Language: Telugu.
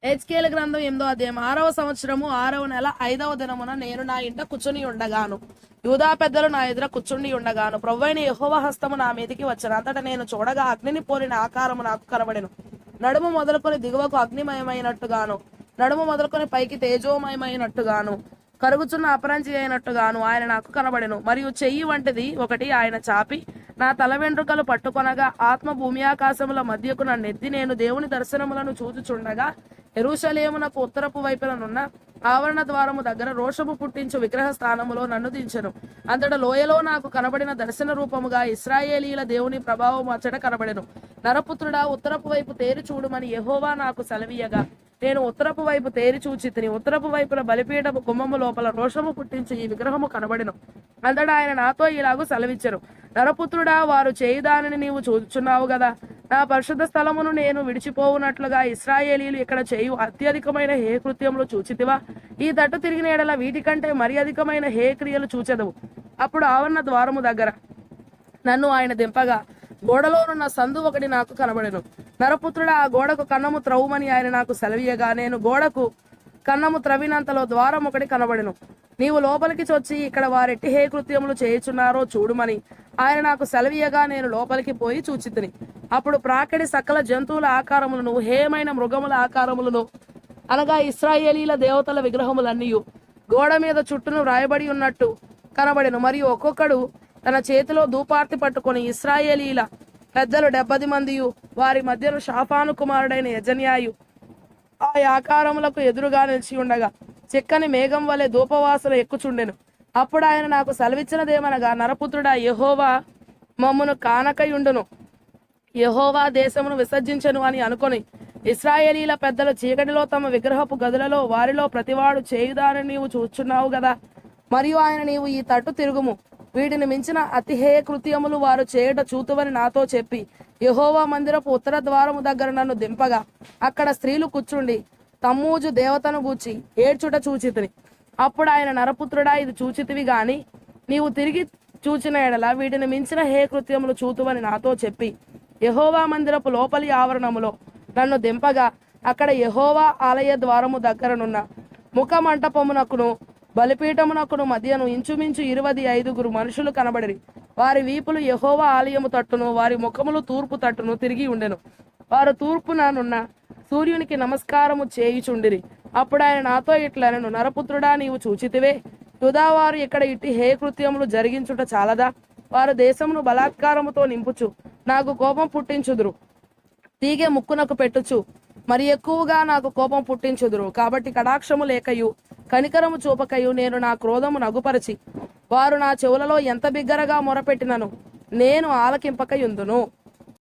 హెజ్కేలు గ్రంథం 8వ అధ్యాయం 6వ సంవత్సరము 6వ నెల 5వ దినమున నేను నా ఇంట కూర్చుని ఉండగాను, యూదా పెద్దలు నా ఎదుర కూర్చుండి ఉండగాను, ప్రభువైన యెహోవా హస్తము నా మీదికి వచ్చెను. అంతటా నేను చూడగా అగ్నిని పోలిన ఆకారము నాకు కనబడెను. నడుము మొదలుకొని దిగువకు అగ్నిమయమైనట్టుగాను, నడుము మొదలుకొని పైకి తేజోమయమైనట్టుగాను, కరుగుచున్న అపరంజి అయినట్టుగాను ఆయన నాకు కనబడెను. మరియు చెయ్యి వంటిది ఒకటి ఆయన చాపి నా తల వెంట్రుకలు పట్టుకొనగా, ఆత్మ భూమి ఆకాశముల మధ్యకు నన్నెత్తి నేను దేవుని దర్శనములను చూచుచుండగా, యెరూషలేమునకు ఉత్తరపు వైపుననున్న ఆవరణ ద్వారము దగ్గర రోషము పుట్టించు విగ్రహ స్థానములో నన్ను దించెను. అంతటా లోయలో నాకు కనబడిన దర్శన రూపముగా ఇశ్రాయేలీల దేవుని ప్రభావం అచ్చట కనబడెను. నరపుత్రుడా, ఉత్తరపు వైపు తేరి చూడుమని యెహోవా నాకు సెలవీయగా, నేను ఉత్తరపు వైపు తేరి చూచితిని. ఉత్తరపు వైపున బలిపీఠపు గుమ్మము లోపల రోషము పుట్టించి ఈ విగ్రహము కనబడెను. అంతటా ఆయన నాతో ఇలాగూ సెలవిచ్చెను, నరపుత్రుడా, వారు చేయుదానిని నీవు చూచుచున్నావు గదా. నా పరిశుద్ధ స్థలమును నేను విడిచిపోవునట్లుగా ఇశ్రాయేలీలు ఇక్కడ చేయు అత్యధికమైన హే కృత్యములు చూచితివా? ఈ తట్టు తిరిగిన ఎడల వీటికంటే మరి అధికమైన హే క్రియలు చూచెదవు. అప్పుడు ఆవరణ ద్వారము దగ్గర నన్ను ఆయన దింపగా, గోడలోనున్న సందు ఒకటి నాకు కనబడెను. నరపుత్రుడా, ఆ గోడకు కన్నము త్రవ్వుమని ఆయన నాకు సెలవీయగా, నేను గోడకు కన్నము త్రవ్వినంతలో ద్వారం ఒకటి కనబడెను. నీవు లోపలికి చొచ్చి ఇక్కడ వారెట్టి హే కృత్యములు చేయుచున్నారో చూడుమని ఆయన నాకు సెలవీయగా, నేను లోపలికి పోయి చూచితిని. అప్పుడు ప్రాకడి సకల జంతువుల ఆకారములను, హేమైన మృగముల ఆకారములను, అనగా ఇశ్రాయేలీల దేవతల విగ్రహములన్నీయు గోడ మీద చుట్టూను వ్రాయబడి ఉన్నట్టు కనబడెను. మరియు ఒక్కొక్కడు తన చేతిలో ధూపార్తి పట్టుకొని, ఇశ్రాయేలీల పెద్దలు 70 మందియు, వారి మధ్యలో షాఫాను కుమారుడైన యజన్యాయు ఆ ఆకారములకు ఎదురుగా నిలిచి ఉండగా, చెక్కని మేఘం వలె ధూపవాసన ఎక్కుచుండెను. అప్పుడు ఆయన నాకు సెలవిచ్చినదేమనగా, నరపుత్రుడా, యెహోవా మమ్మును కానకయుండును, యెహోవా దేశమును విసర్జించను అని అనుకొని, ఇశ్రాయేలీల పెద్దలు చీకటిలో తమ విగ్రహపు గదులలో వారిలో ప్రతివాడు చేయుదానని నీవు చూచున్నావు గదా. మరియు ఆయన, నీవు ఈ తట్టు తిరుగుము, వీటిని మించిన అతిహేయ కృత్యములు వారు చేయుట చూతువని నాతో చెప్పి, యెహోవా మందిరపు ఉత్తర ద్వారము దగ్గర నన్ను దింపగా, అక్కడ స్త్రీలు కూర్చుండి తమ్మూజు దేవతను గూర్చి ఏడ్చుట చూచితిని. అప్పుడు ఆయన, నరపుత్రుడా, ఇది చూచితివి గాని నీవు తిరిగి చూచిన ఎడల వీటిని మించిన హే కృత్యములు చూతువని నాతో చెప్పి, యెహోవా మందిరపు లోపలి ఆవరణములో నన్ను దింపగా, అక్కడ యెహోవా ఆలయ ద్వారము దగ్గరనున్న ముఖ మంటపమునకును బలిపీఠమునకును మధ్యను ఇంచుమించు 25 మనుషులు కనబడిరి. వారి వీపులు యెహోవా ఆలయము తట్టును, వారి ముఖములు తూర్పు తట్టును తిరిగి ఉండెను. వారు తూర్పుననున్న సూర్యునికి నమస్కారము చేయుచుండిరి. అప్పుడు ఆయన నాతో ఇట్లనెను, నరపుత్రుడా, నీవు చూచితివే, యూదావారు ఇక్కడ ఇట్టి హే కృత్యములు జరిగించుట చాలదా? వారు దేశమును బలాత్కారముతో నింపుచు నాకు కోపం పుట్టించుదురు, తీగె ముక్కునకు పెట్టుచు మరి ఎక్కువగా నాకు కోపం పుట్టించుదురు. కాబట్టి కటాక్షము లేకయు కనికరము చూపకయు నేను నా క్రోధము నగుపరచి, వారు నా చెవులలో ఎంత బిగ్గరగా మొరపెట్టినను నేను ఆలకింపకయుందును.